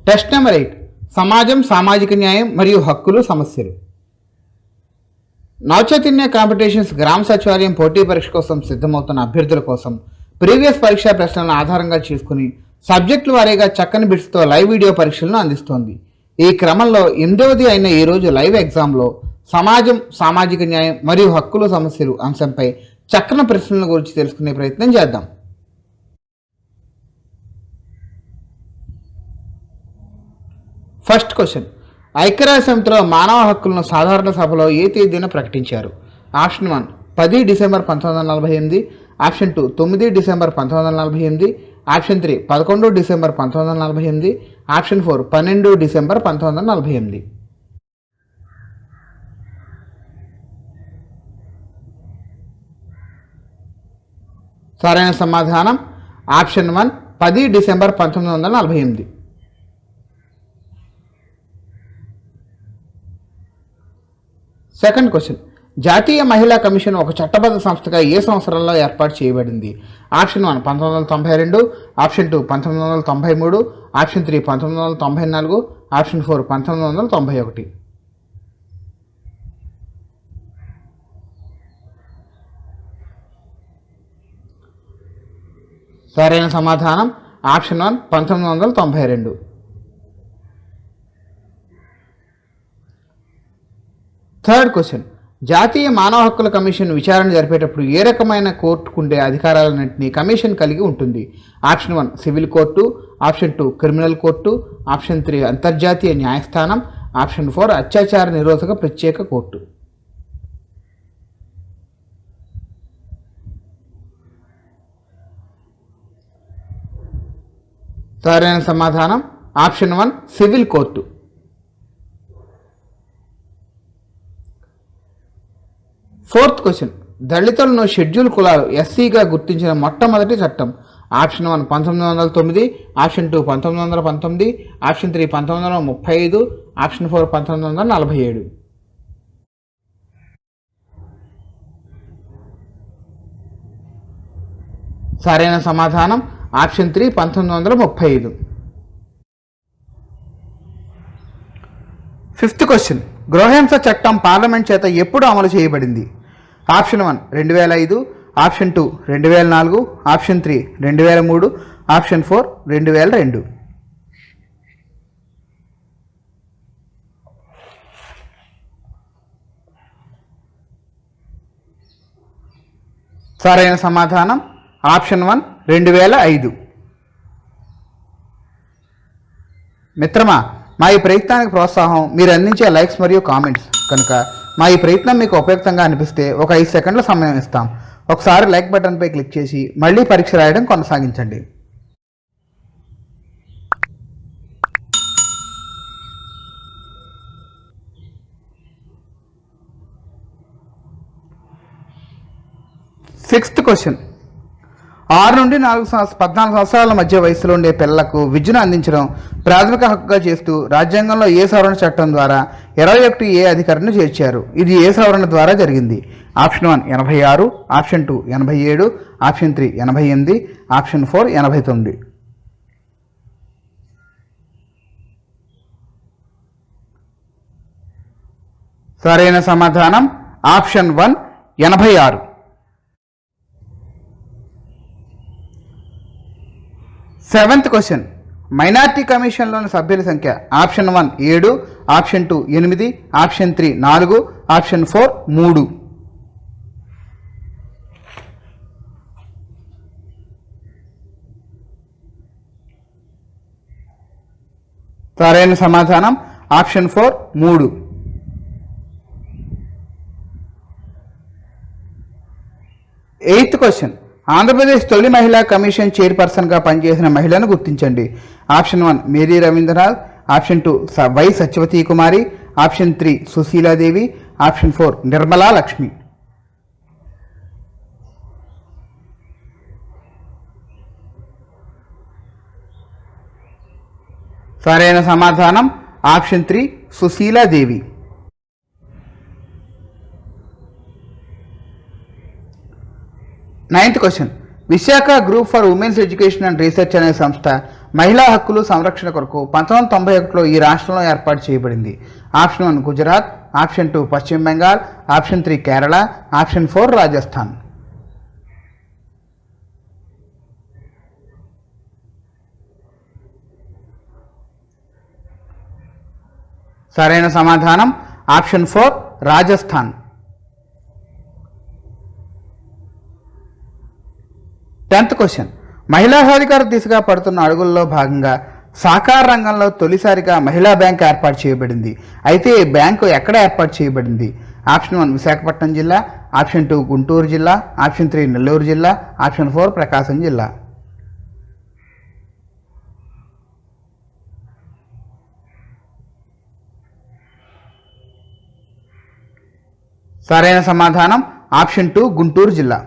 Test number 8 సమాజం సామాజిక న్యాయం మరియు హక్కులు సమస్యలు. నవచైతన్య కాంపిటీషన్స్ గ్రామ సచివాలయం పోటీ పరీక్ష కోసం సిద్ధమవుతున్న అభ్యర్థుల కోసం ప్రీవియస్ పరీక్షా ప్రశ్నలను ఆధారంగా చేసుకుని సబ్జెక్టుల వారీగా చక్కని బిట్స్తో లైవ్ వీడియో పరీక్షలను అందిస్తోంది. ఈ క్రమంలో 8వది అయిన ఈ రోజు లైవ్ ఎగ్జామ్లో సమాజం సామాజిక న్యాయం మరియు హక్కులు సమస్యలు అంశంపై చక్కని ప్రశ్నల గురించి తెలుసుకునే ప్రయత్నం చేద్దాం. ఫస్ట్ క్వశ్చన్, ఐక్యరాజ్య సమితిలో మానవ హక్కులను సాధారణ సభలో ఏ తేదీన ప్రకటించారు? Option 1 10 December 1948, option 2 9 December 1948, option 3 11 December 1948, option 4 12 December 1948. సరైన సమాధానం ఆప్షన్ 1 10 డిసెంబర్ 1948. సెకండ్ క్వశ్చన్, జాతీయ మహిళా కమిషన్ ఒక చట్టబద్ధ సంస్థగా ఏ సంవత్సరంలో ఏర్పాటు చేయబడింది? Option 1 1992, option 2 1993, option 3 1994, option 4 1991. సరైన సమాధానం ఆప్షన్ 1 1992. థర్డ్ క్వశ్చన్, జాతీయ మానవ హక్కుల కమిషన్ విచారణ జరిపేటప్పుడు ఏ రకమైన కోర్టుకుండే అధికారాలన్నింటినీ కమిషన్ కలిగి ఉంటుంది? Option 1 civil court, option 2 criminal court, option 3 అంతర్జాతీయ న్యాయస్థానం, ఆప్షన్ 4 అత్యాచార నిరోధక ప్రత్యేక కోర్టు. సరైన సమాధానం option 1 civil court. Fourth question, దళితులను షెడ్యూల్ కులాలు ఎస్సీగా గుర్తించిన మొట్టమొదటి చట్టం? Option 1 1909, option 2 1919, option 3 1935, option 4 1947. సరైన సమాధానం ఆప్షన్ 3 1935. ఫిఫ్త్ క్వశ్చన్, గృహహింస చట్టం పార్లమెంట్ చేత ఎప్పుడు అమలు చేయబడింది? Option 1 2005, option 2 2004, option 3 2003, option 4 2002. సరైన సమాధానం ఆప్షన్ 1 2005. మిత్రమా, మా ఈ ప్రయత్నానికి ప్రోత్సాహం మీరు అందించే లైక్స్ మరియు కామెంట్స్ కనుక మా ఈ ప్రయత్నం మీకు ఉపయుక్తంగా అనిపిస్తే ఒక 5 సెకండ్ల సమయం ఇస్తాం. ఒకసారి లైక్ బటన్పై క్లిక్ చేసి మళ్ళీ పరీక్ష రాయడం కొనసాగించండి. సిక్స్త్ క్వశ్చన్, 6 నుండి 14 సంవత్సరాల మధ్య వయసులో ఉండే పిల్లలకు విద్యను అందించడం ప్రాథమిక హక్కుగా చేస్తూ రాజ్యాంగంలో ఏ సవరణ చట్టం ద్వారా 21A అధికరణను చేర్చారు? ఇది ఏ సవరణ ద్వారా జరిగింది? Option 1 86, option 2 87, option 3 88, option 4 89. సరైన సమాధానం ఆప్షన్ 1 86. సెవెంత్ క్వశ్చన్, మైనార్టీ కమిషన్లోని సభ్యుల సంఖ్య? Option 1 7, option 2 8, option 3 4, option 4 3. సరైన సమాధానం ఆప్షన్ 4 3. ఎయిత్ క్వశ్చన్, ఆంధ్రప్రదేశ్ తొలి మహిళా కమిషన్ చైర్పర్సన్గా పనిచేసిన మహిళను గుర్తించండి. Option 1 Mary Ravindranath, option 2 Y Satyavati Kumari, option 3 Sushiladevi, option 4 Nirmala Lakshmi. సరైన సమాధానం option 3 Sushiladevi. Ninth question, Visakha group for women's education and research అనే సంస్థ మహిళా హక్కులు సంరక్షణ కొరకు 1991లో ఈ రాష్ట్రంలో ఏర్పాటు చేయబడింది. ఆప్షన్ 1 గుజరాత్, ఆప్షన్ 2 పశ్చిమ బెంగాల్, ఆప్షన్ 3 కేరళ, ఆప్షన్ 4 రాజస్థాన్. సరైన సమాధానం ఆప్షన్ 4 రాజస్థాన్. 10th question. మహిళా సాధికార దిశగా పడుతున్న అడుగుల్లో భాగంగా సహకార రంగంలో తొలిసారిగా మహిళా బ్యాంక్ ఏర్పాటు చేయబడింది. అయితే ఈ బ్యాంకు ఎక్కడ ఏర్పాటు చేయబడింది? ఆప్షన్ 1 విశాఖపట్నం జిల్లా, ఆప్షన్ 2 గుంటూరు జిల్లా, ఆప్షన్ 3 నెల్లూరు జిల్లా, ఆప్షన్ 4 ప్రకాశం జిల్లా. సరైన సమాధానం ఆప్షన్ 2 గుంటూరు జిల్లా.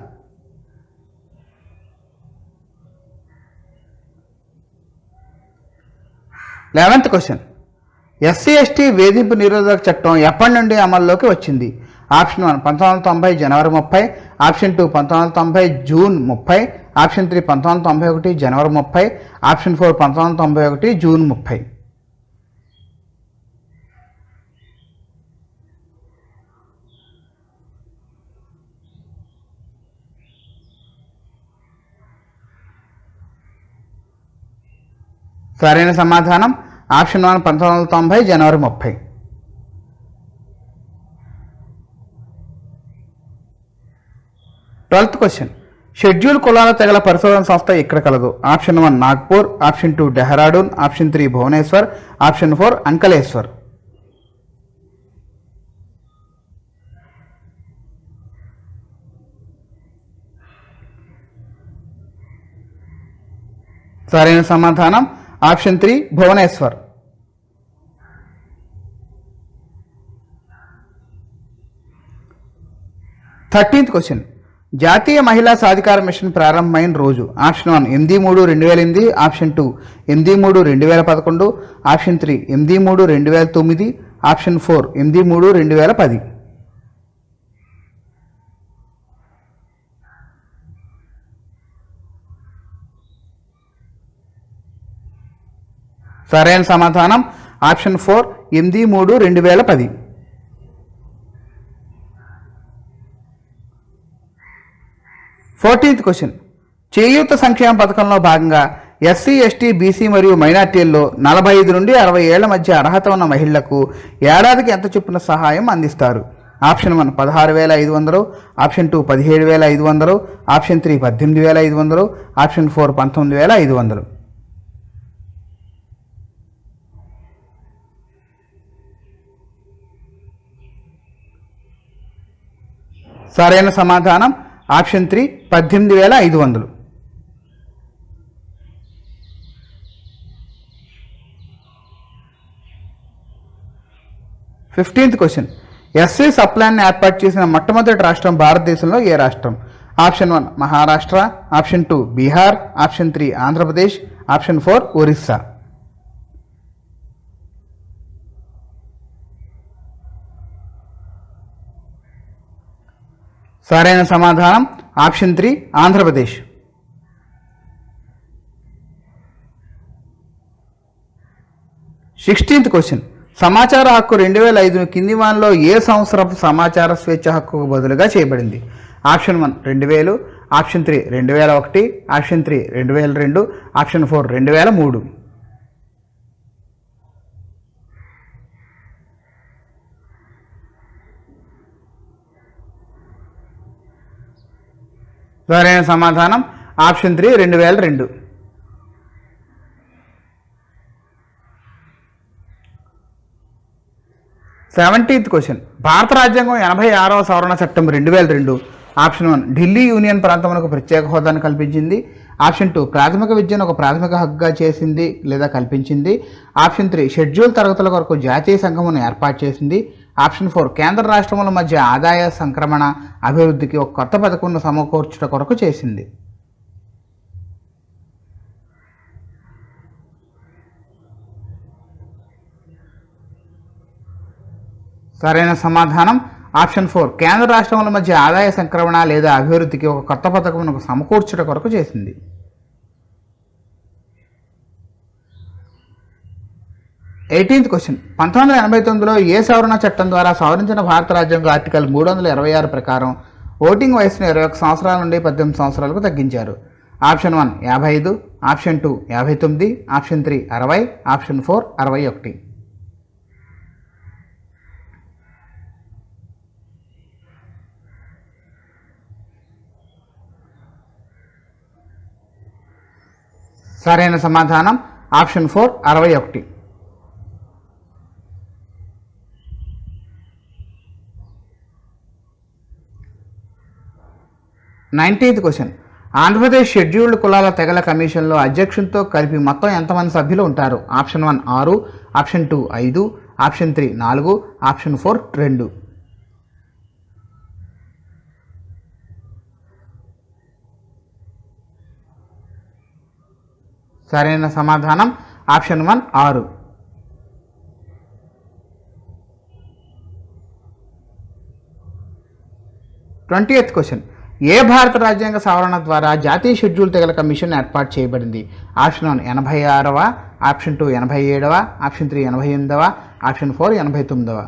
11th question. ఎస్సీ ఎస్టీ వేధింపు నిరోధక చట్టం ఎప్పటి నుండి అమల్లోకి వచ్చింది? ఆప్షన్ 1 1990 జనవరి 30, ఆప్షన్ 2 1990 జూన్ 30, ఆప్షన్ 3 1991 జనవరి 30, ఆప్షన్ 4 1991 జూన్ 30. సరైన సమాధానం ఆప్షన్ 1 1990 జనవరి 30. 12th question. షెడ్యూల్ కులాల తెగల పరిశోధన సంస్థ ఇక్కడ కలదు? Option 1 Nagpur, option 2 Dehradun, option 3 Bhubaneswar, option 4 Ankleshwar. సరైన సమాధానం ఆప్షన్ 3 భువనేశ్వర్. 13th question. జాతీయ మహిళా సాధికార మిషన్ ప్రారంభమైన రోజు? Option 1 8/3/2008, option 2 8/3/2011, option 3 8/3/2009, option 4 8/3/2010. సరైన సమాధానం ఆప్షన్ 4 8/3/2010. 14th question. చేయూత సంక్షేమ పథకంలో భాగంగా ఎస్సీ ఎస్టీ బీసీ మరియు మైనార్టీల్లో 45 నుండి 60 ఏళ్ల మధ్య అర్హత ఉన్న మహిళలకు ఏడాదికి ఎంత చొప్పున సహాయం అందిస్తారు? Option 1 16,500, option 2 17,500, option 3 18,500, option 4 19,500. సరైన సమాధానం option 3 18,500. 15th question. SC sub plan ఏర్పాటు చేసిన మొట్టమొదటి రాష్ట్రం భారతదేశంలో ఏ రాష్ట్రం? Option 1 Maharashtra, option 2 Bihar, option 3 Andhra Pradesh, option 4 Orissa. సరైన సమాధానం ఆప్షన్ 3 ఆంధ్రప్రదేశ్. 16th question. సమాచార హక్కు 2005 కింది వానిలో ఏ సంవత్సరపు సమాచార స్వేచ్ఛ హక్కుకు బదులుగా చేయబడింది? Option 1 2000, option 3 2001, option 3 2002, option 4 2003. సరైన సమాధానం ఆప్షన్ 3 2002. 17th question. భారత రాజ్యాంగం 86వ సవరణ చట్టం 2002 ఆప్షన్ 1 ఢిల్లీ యూనియన్ ప్రాంతమునకు ప్రత్యేక హోదాను కల్పించింది, ఆప్షన్ 2 ప్రాథమిక విద్యను ఒక ప్రాథమిక హక్కుగా చేసింది లేదా కల్పించింది, ఆప్షన్ 3 షెడ్యూల్ తరగతుల కొరకు జాతీయ సంఘమును ఏర్పాటు చేసింది, ఆప్షన్ 4 కేంద్ర రాష్ట్రముల మధ్య ఆదాయ సంక్రమణ అభివృద్ధికి ఒక కొత్త పథకంను సమకూర్చుట కొరకు చేసింది. సరైన సమాధానం ఆప్షన్ 4 కేంద్ర రాష్ట్రముల మధ్య ఆదాయ సంక్రమణ లేదా అభివృద్ధికి ఒక కొత్త పథకమును సమకూర్చుట కొరకు చేసింది. 18th క్వశ్చన్ 1989లో ఏ సవరణ చట్టం ద్వారా సవరించిన భారత రాజ్యాంగ ఆర్టికల్ 326 ప్రకారం ఓటింగ్ వయసును 21 సంవత్సరాల నుండి 18 సంవత్సరాలకు తగ్గించారు? Option 1 55, option 2 59, option 3 60, option 4 61. సరైన సమాధానం option 4 61. Nineteenth question Andhra Pradesh scheduled కులాల తెగల కమిషన్లో అధ్యక్షునితో కలిపి మొత్తం ఎంతమంది సభ్యులు ఉంటారు? Option 1 6, option 2 5, option 3 4, option 4 2. సరైన సమాధానం ఆప్షన్ 1 6. ట్వంటీయత్ క్వశ్చన్ ఏ భారత రాజ్యాంగ సవరణ ద్వారా జాతీయ షెడ్యూల్ తెగల కమిషన్ ఏర్పాటు చేయబడింది? ఆప్షన్ 1 86వ, ఆప్షన్ 2 87వ, ఆప్షన్ 3 88వ, ఆప్షన్ 4 89వ.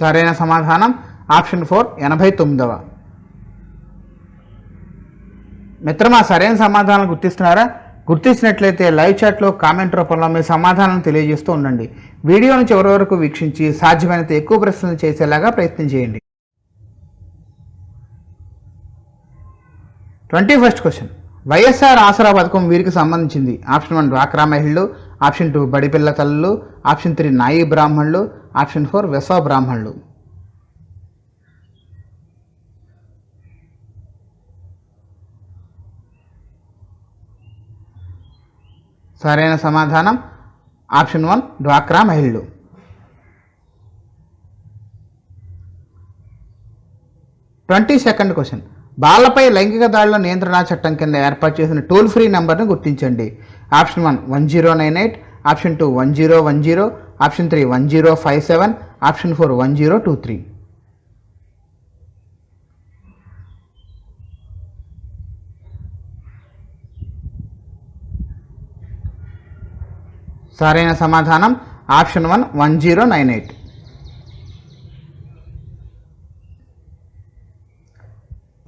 సరైన సమాధానం ఆప్షన్ 4 89వ. మిత్రమా సరైన సమాధానాలు గుర్తిస్తున్నారా? గుర్తించినట్లయితే లైవ్ చాట్లో కామెంట్ రూపంలో మీ సమాధానం తెలియజేస్తూ ఉండండి. వీడియోను చివరి వరకు వీక్షించి సాధ్యమైనంత ఎక్కువ ప్రశ్నలు చేసేలాగా ప్రయత్నం చేయండి. 21st క్వశ్చన్ వైఎస్ఆర్ ఆసరా పథకం వీరికి సంబంధించింది? ఆప్షన్ 1 డ్వాక్రా మహిళలు, ఆప్షన్ 2 బడిపిల్ల తల్లులు, ఆప్షన్ 3 నాయి బ్రాహ్మణులు, ఆప్షన్ 4 విశ్వ బ్రాహ్మణులు. సరైన సమాధానం ఆప్షన్ 1 డ్వాక్రా మహిళలు. 22nd క్వశ్చన్ బాలపై లైంగిక దాడుల నియంత్రణ చట్టం కింద ఏర్పాటు చేసిన టోల్ ఫ్రీ నెంబర్ను గుర్తించండి? Option 1 1098, option 2 1010, option 3 1057, option 4 1023. సరైన సమాధానం ఆప్షన్ 1 1098.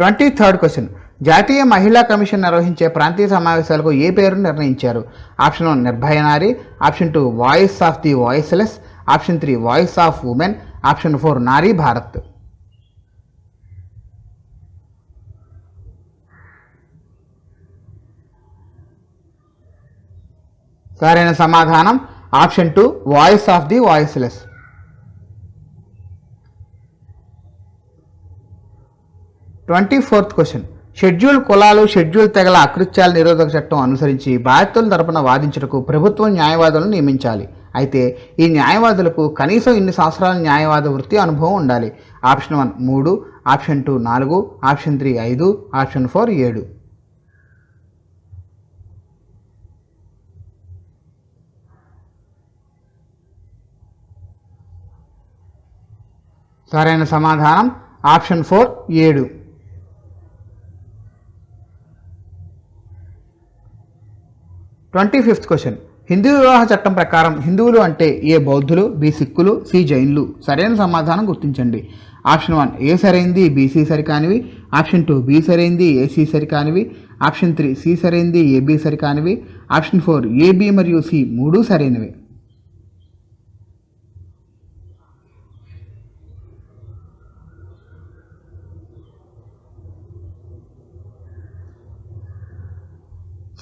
23rd క్వశ్చన్ జాతీయ మహిళా కమిషన్ నిర్వహించే ప్రాంతీయ సమావేశాలకు ఏ పేరును నిర్ణయించారు? Option 1 Nirbhaya Nari, option 2 voice of the voiceless, option 3 voice of women, option 4 నారీ భారత్. సరైన సమాధానం option 2 voice of the voiceless. 24th question schedule కులాలు షెడ్యూల్ తెగల అకృత్యాల నిరోధక చట్టం అనుసరించి బాధితుల తరపున వాదించుటకు ప్రభుత్వం న్యాయవాదులను నియమించాలి. అయితే ఈ న్యాయవాదులకు కనీసం ఇన్ని సంవత్సరాల న్యాయవాద వృత్తి అనుభవం ఉండాలి? Option 1 3, option 2 4, option 3 5, option 4 7. సరైన సమాధానం ఆప్షన్ 4 7. 25th క్వశ్చన్ హిందూ వివాహ చట్టం ప్రకారం హిందువులు అంటే ఏ బౌద్ధులు, బి సిక్కులు, సి జైన్లు? సరైన సమాధానం గుర్తించండి. ఆప్షన్ 1 ఏ సరైంది, బీసీ సరికానివి, ఆప్షన్ 2 బి సరైంది, ఏసీ సరికానివి, ఆప్షన్ 3 సి సరైంది, ఏబి సరికానివి, ఆప్షన్ 4 ఏబి మరియు సి మూడు సరైనవి.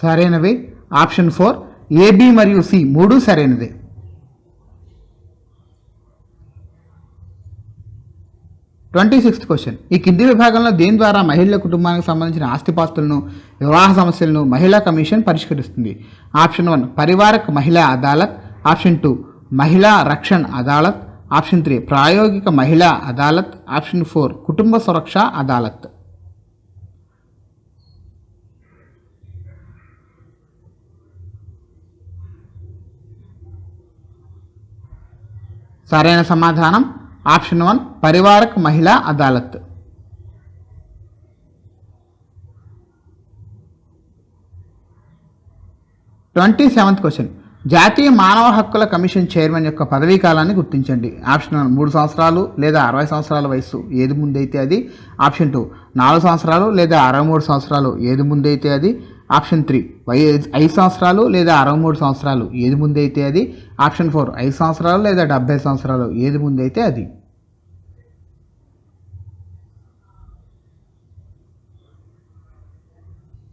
సరైనవి ఆప్షన్ 4 ఏబి మరియు సి మూడు సరైనది. 26th క్వశ్చన్ ఈ కింది విభాగంలో దేని ద్వారా మహిళల కుటుంబానికి సంబంధించిన ఆస్తిపాస్తులను, వివాహ సమస్యలను మహిళా కమిషన్ పరిష్కరిస్తుంది? ఆప్షన్ 1 పరివారక్ మహిళా అదాలత్, ఆప్షన్ 2 మహిళా రక్షణ్ అదాలత్, ఆప్షన్ 3 ప్రాయోగిక మహిళా అదాలత్, ఆప్షన్ 4 కుటుంబ సురక్ష అదాలత్. సరైన సమాధానం ఆప్షన్ 1 పరివారక్ మహిళా అదాలత్. 27th క్వశ్చన్, జాతీయ మానవ హక్కుల కమిషన్ చైర్మన్ యొక్క పదవీ కాలాన్ని గుర్తించండి. ఆప్షన్ 1 3 సంవత్సరాలు లేదా 60 సంవత్సరాల వయసు ఏది ముందైతే అది. ఆప్షన్ 2 4 సంవత్సరాలు లేదా 63 సంవత్సరాలు ఏది ముందైతే అది. ఆప్షన్ 3 5 సంవత్సరాలు లేదా 63 సంవత్సరాలు ఏది ముందైతే అది. ఆప్షన్ 4 5 సంవత్సరాలు లేదా 70 సంవత్సరాలు ఏది ముందైతే అది.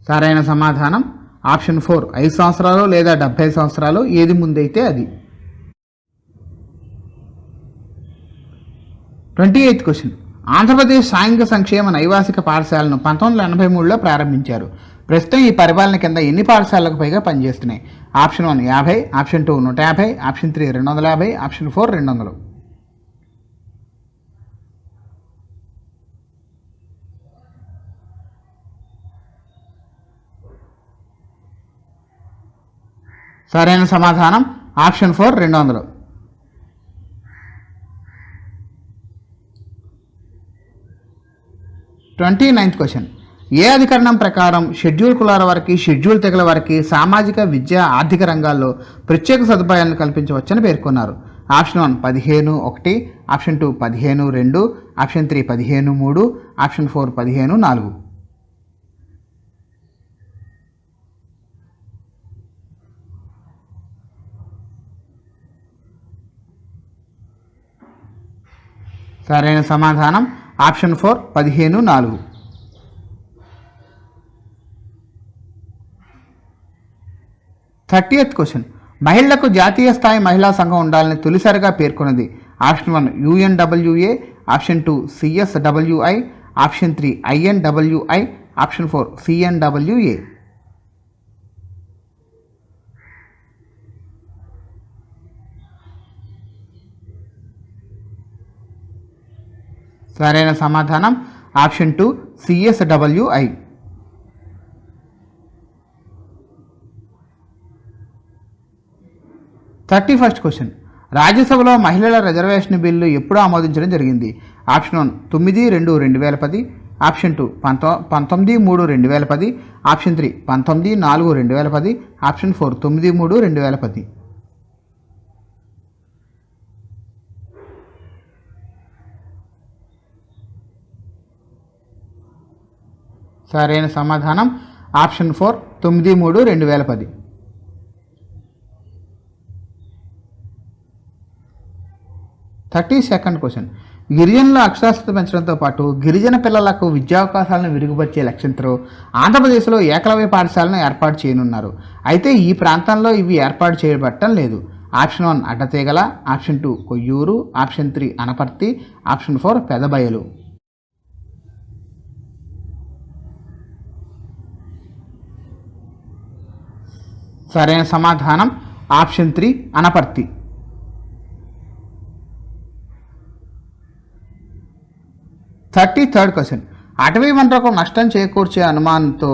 సరైన సమాధానం ఆప్షన్ 4 5 సంవత్సరాలు లేదా 70 సంవత్సరాలు ఏది ముందైతే అది. 28th క్వశ్చన్, ఆంధ్రప్రదేశ్ సాంఘిక సంక్షేమ నైవాసిక పాఠశాలను 1983లో ప్రారంభించారు. ప్రస్తుతం ఈ పరిపాలన కింద ఎన్ని పాఠశాలలకు పైగా పనిచేస్తున్నాయి? Option 1 50, option 2 150, option 3 250, option 4 200. సరైన సమాధానం ఆప్షన్ 4 200. 29th క్వశ్చన్, ఏ అధికరణం ప్రకారం షెడ్యూల్ కులాల వారికి షెడ్యూల్ తెగల వారికి సామాజిక విద్య ఆర్థిక రంగాల్లో ప్రత్యేక సదుపాయాలను కల్పించవచ్చని పేర్కొన్నారు? Option 1 15(1), option 2 15(2), option 3 15(3), option 4 15(4). సరైన సమాధానం ఆప్షన్ 4 15(4). 30th క్వశ్చన్, మహిళలకు జాతీయ స్థాయి మహిళా సంఘం ఉండాలని తొలిసారిగా పేర్కొన్నది? Option 1 UNWA, option 2 CSWI, option 3 INWI, option 4 CNWA. సరైన సమాధానం ఆప్షన్ 2 CSWI. 31st క్వశ్చన్, రాజ్యసభలో మహిళల రిజర్వేషన్ బిల్లు ఎప్పుడు ఆమోదించడం జరిగింది? Option 1 9/2/2010, option 2 19/3/2010, option 3 19/4/2010, option 4 9/3/2010. సరైన సమాధానం ఆప్షన్ 4 9/3/2010. 32nd క్వశ్చన్, గిరిజనుల అక్షరాస్యత పెంచడంతో పాటు గిరిజన పిల్లలకు విద్యావకాశాలను విరుగుపరిచే లక్ష్యంతో ఆంధ్రప్రదేశ్లో ఏకలవ్య పాఠశాలను ఏర్పాటు చేయనున్నారు. అయితే ఈ ప్రాంతంలో ఇవి ఏర్పాటు చేయబడటం లేదు. Option 1 Addateegala, option 2 Koyyuru, option 3 Anaparthi, option 4 Pedabayalu. సరైన సమాధానం ఆప్షన్ 3 అనపర్తి. 33rd క్వశ్చన్, అటవీ వనరులకు నష్టం చేకూర్చే అనుమానంతో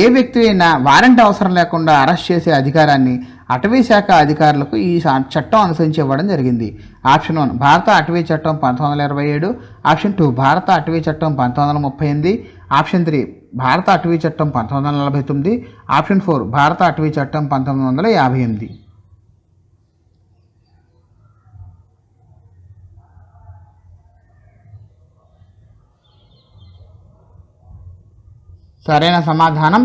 ఏ వ్యక్తి అయినా వారెంట్ అవసరం లేకుండా అరెస్ట్ చేసే అధికారాన్ని అటవీ శాఖ అధికారులకు ఈ చట్టం అనుసరించి ఇవ్వడం జరిగింది? ఆప్షన్ 1 భారత అటవీ చట్టం 1927, ఆప్షన్ 2 భారత అటవీ చట్టం 1938, ఆప్షన్ 3 భారత అటవీ చట్టం 1949, ఆప్షన్ 4 భారత అటవీ చట్టం 1958. సరైన సమాధానం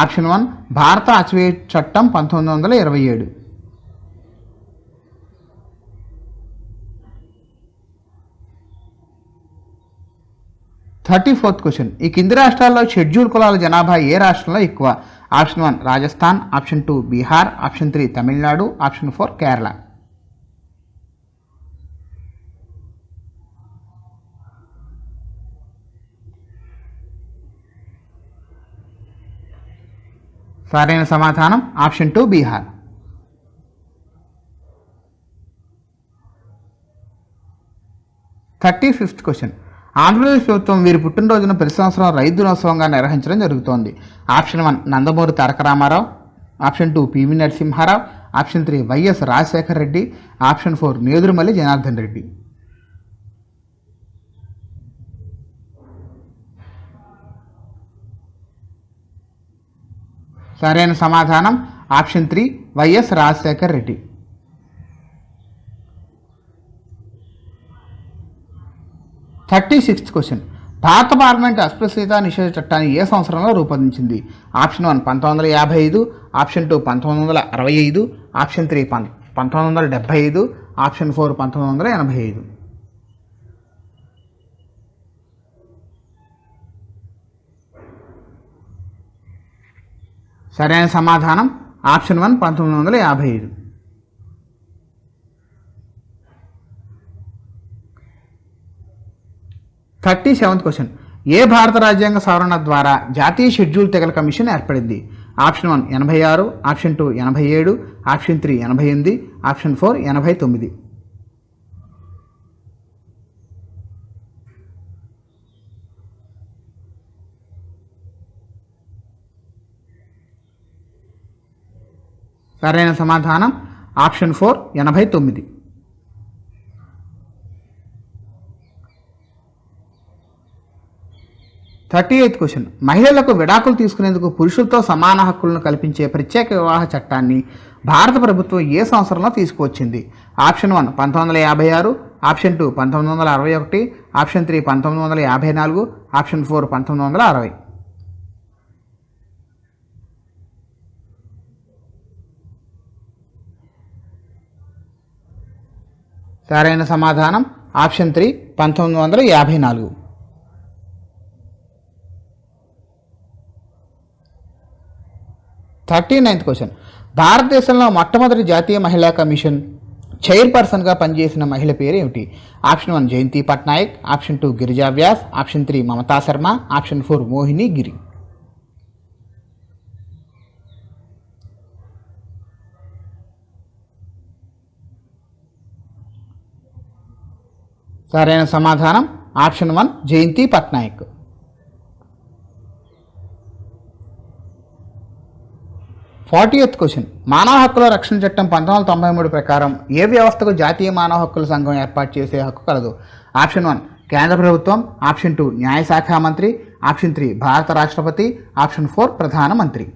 ఆప్షన్ 1 భారత అటవీ చట్టం 1927. 34th క్వశ్చన్, ఈ కింది రాష్ట్రాల్లో షెడ్యూల్ కులాల జనాభా ఏ రాష్ట్రంలో ఎక్కువ? Option 1 Rajasthan, option 2 Bihar, option 3 Tamil Nadu, option 4 Kerala. సరైన సమాధానం option 2 Bihar. 35th question, Andhra Pradesh ప్రభుత్వం వీరి పుట్టినరోజును ప్రతి సంవత్సరం రైతు దినోత్సవంగా నిర్వహించడం జరుగుతోంది. Option 1 Nandamuri Taraka Rama Rao, option 2 PV Narasimha Rao, option 3 YS Rajasekhara Reddy, option 4 Nedurumalli Janardhan Reddy. సరైన సమాధానం option 3 YS Rajasekhar Reddy. 36th question. భారత పార్లమెంట్ అస్పృశ్యత నిషేధ చట్టాన్ని ఏ సంవత్సరంలో రూపొందించింది? Option 1 1955, option 2 1965, option 3 1975, option 4 1985. సరైన సమాధానం ఆప్షన్ 1 1955. 37th question. ఏ భారత రాజ్యాంగ సవరణ ద్వారా జాతీయ షెడ్యూల్ తెగల కమిషన్ ఏర్పడింది? Option 1 86, option 2 87, option 3 88, option 4 89. సరైన సమాధానం ఆప్షన్ 4 89. 38th question. మహిళలకు విడాకులు తీసుకునేందుకు పురుషులతో సమాన హక్కులను కల్పించే ప్రత్యేక వివాహ చట్టాన్ని భారత ప్రభుత్వం ఏ సంవత్సరంలో తీసుకువచ్చింది? Option 1 1956, option 2 1961, option 3 1954, option 4 1960. సరైన సమాధానం ఆప్షన్ 3 1954. 39th question. భారతదేశంలో మొట్టమొదటి జాతీయ మహిళా కమిషన్ చైర్పర్సన్గా పనిచేసిన మహిళ పేరు ఏమిటి? Option 1 Jayanti Patnaik, option 2 Girija Vyas, option 3 Mamata Sharma, option 4 Mohini Giri. సరైన సమాధానం option 1 Jayanti Patnaik. 40th question. మానవ హక్కుల రక్షణ చట్టం 1993 ప్రకారం ఏ వ్యవస్థకు జాతీయ మానవ హక్కుల సంఘం ఏర్పాటు చేసే హక్కు కలదు? ఆప్షన్ 1 కేంద్ర ప్రభుత్వం, ఆప్షన్ 2 న్యాయశాఖ మంత్రి, ఆప్షన్ 3 భారత రాష్ట్రపతి, ఆప్షన్ 4 ప్రధానమంత్రి.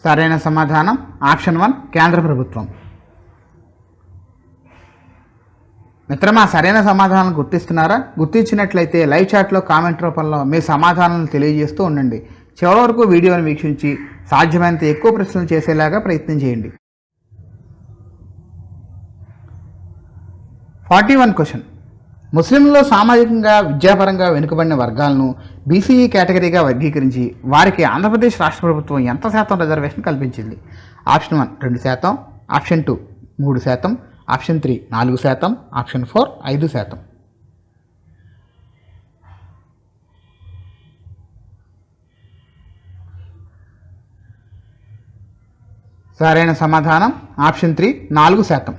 సరైన సమాధానం ఆప్షన్ 1 కేంద్ర ప్రభుత్వం. మిత్రమా, సరైన సమాధానాలను గుర్తిస్తున్నారా? గుర్తించినట్లయితే లైవ్ చాట్లో కామెంట్ రూపంలో మీ సమాధానాలను తెలియజేస్తూ ఉండండి. చివరి వరకు వీడియోను వీక్షించి సాధ్యమైనంత ఎక్కువ ప్రశ్నలు చేసేలాగా ప్రయత్నం చేయండి. 41 క్వశ్చన్. ముస్లింలలో సామాజికంగా విద్యాపరంగా వెనుకబడిన వర్గాలను బీసీఈ కేటగిరీగా వర్గీకరించి వారికి ఆంధ్రప్రదేశ్ రాష్ట్ర ప్రభుత్వం ఎంత శాతం రిజర్వేషన్ కల్పించింది? Option 1 2%, option 2 3%, option 3 4%, option 4 5%. సరైన సమాధానం ఆప్షన్ 3 4%.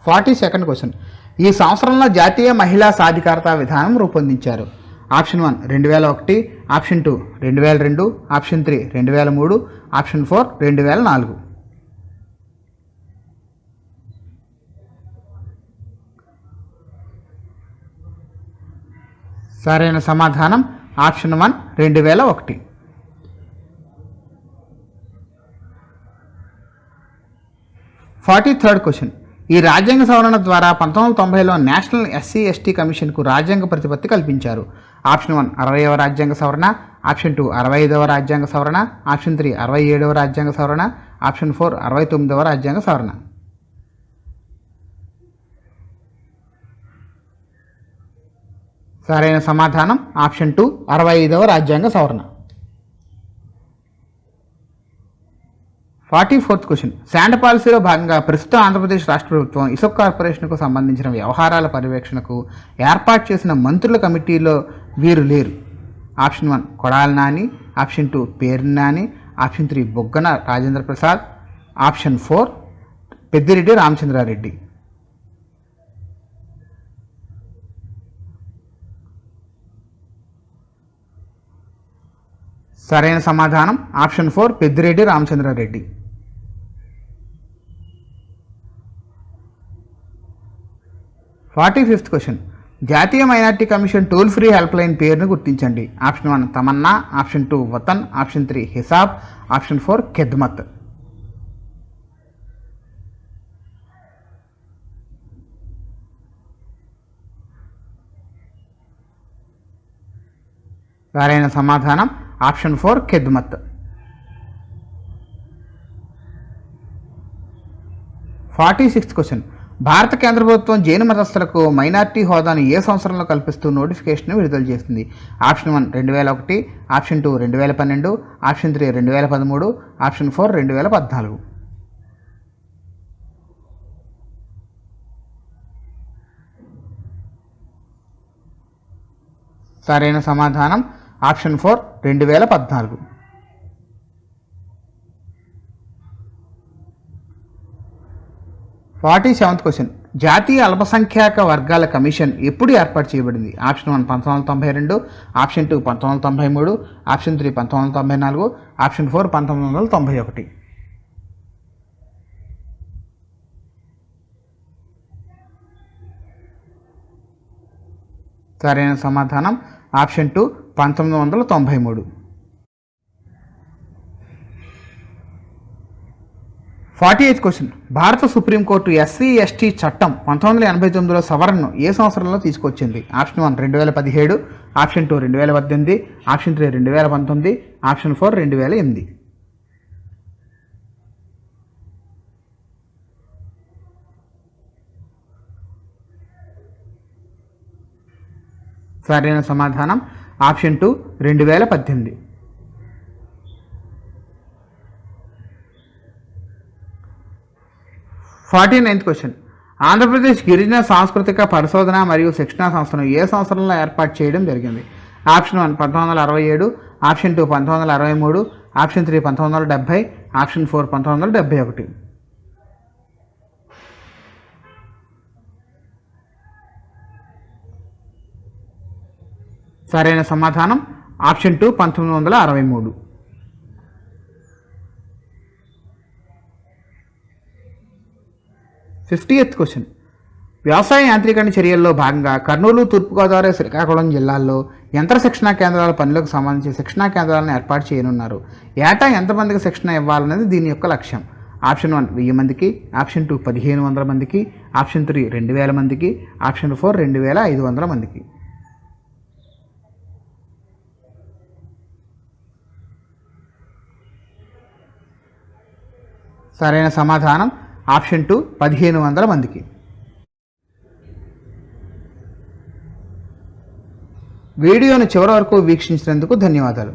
42nd question. ఈ సంవత్సరంలో జాతీయ మహిళా సాధికారత విధానం రూపొందించారు. Option 1 2001, option 2 2002, option 3 2003, option 4 2004. సరైన సమాధానం ఆప్షన్ 1 2001. 43rd question. ఈ రాజ్యాంగ సవరణ ద్వారా 1990లో నేషనల్ SC/ST కమిషన్కు రాజ్యాంగ ప్రతిపత్తి కల్పించారు. ఆప్షన్ 1 60వ రాజ్యాంగ సవరణ, ఆప్షన్ 2 65వ రాజ్యాంగ సవరణ, ఆప్షన్ 3 67వ రాజ్యాంగ సవరణ, ఆప్షన్ 4 69వ రాజ్యాంగ సవరణ. సరైన సమాధానం ఆప్షన్ 2 65వ రాజ్యాంగ సవరణ. 44th question. శాండ్ పాలసీలో భాగంగా ప్రస్తుత ఆంధ్రప్రదేశ్ రాష్ట్ర ప్రభుత్వం ఇసుక కార్పొరేషన్కు సంబంధించిన వ్యవహారాల పర్యవేక్షణకు ఏర్పాటు చేసిన మంత్రుల కమిటీలో వీరు లేరు. Option 1 Kodali Nani, option 2 Perni Nani, option 3 Buggana Rajendra Prasad, option 4 Peddireddy Ramachandra Reddy. సరైన సమాధానం option 4 Peddireddy Ramachandra Reddy. 45th question, జాతీయ minority commission toll free help line పేరును గుర్తించండి. Option 1 Tamanna, option 2 Watan, option 3 Hisab, option 4 Khidmat. సరైన సమాధానం ఆప్షన్ 4 ఖిద్మత్. 46th క్వశ్చన్, భారత కేంద్ర ప్రభుత్వం జైన మతస్థులకు మైనార్టీ హోదాను ఏ సంవత్సరంలో కల్పిస్తూ నోటిఫికేషన్ విడుదల చేసింది. Option 1 2001, option 2 2012, option 3 2013, option 4 2014. సరైన సమాధానం ఆప్షన్ 4 2014. 47th క్వశ్చన్, జాతీయ అల్పసంఖ్యాక వర్గాల కమిషన్ ఎప్పుడు ఏర్పాటు చేయబడింది. Option 1 1992, option 2 1993, option 3 1994, option 4 1991. సరైన సమాధానం ఆప్షన్ 2 1993. 48th క్వశ్చన్, భారత సుప్రీంకోర్టు SC/ST చట్టం 1989లో సవరణను ఏ సంవత్సరంలో తీసుకొచ్చింది. Option 1 2017, option 2 2018, option 3 2019, option 4 2008. సరైన సమాధానం ఆప్షన్ 2 2018. 49th క్వశ్చన్, ఆంధ్రప్రదేశ్ గిరిజన సాంస్కృతిక పరిశోధన మరియు శిక్షణా సంస్థను ఏ సంవత్సరంలో ఏర్పాటు చేయడం జరిగింది. Option 1 1967, option 2 1963, option 3 1970, option 4 1971. సరైన సమాధానం ఆప్షన్ 2 1963. 50th క్వశ్చన్, వ్యవసాయ యాంత్రీకరణ చర్యల్లో భాగంగా కర్నూలు, తూర్పుగోదావరి, శ్రీకాకుళం జిల్లాల్లో యంత్ర శిక్షణా కేంద్రాల పనులకు సంబంధించి శిక్షణా కేంద్రాలను ఏర్పాటు చేయనున్నారు. ఏటా ఎంతమందికి శిక్షణ ఇవ్వాలనేది దీని యొక్క లక్ష్యం. ఆప్షన్ 1 1000 మందికి, ఆప్షన్ 2 1500 మందికి, ఆప్షన్ 3 2000 మందికి, ఆప్షన్ 4 2500 మందికి. సరైన సమాధానం ఆప్షన్ 2 1500 మందికి. వీడియోను చివరి వరకు వీక్షించినందుకు ధన్యవాదాలు.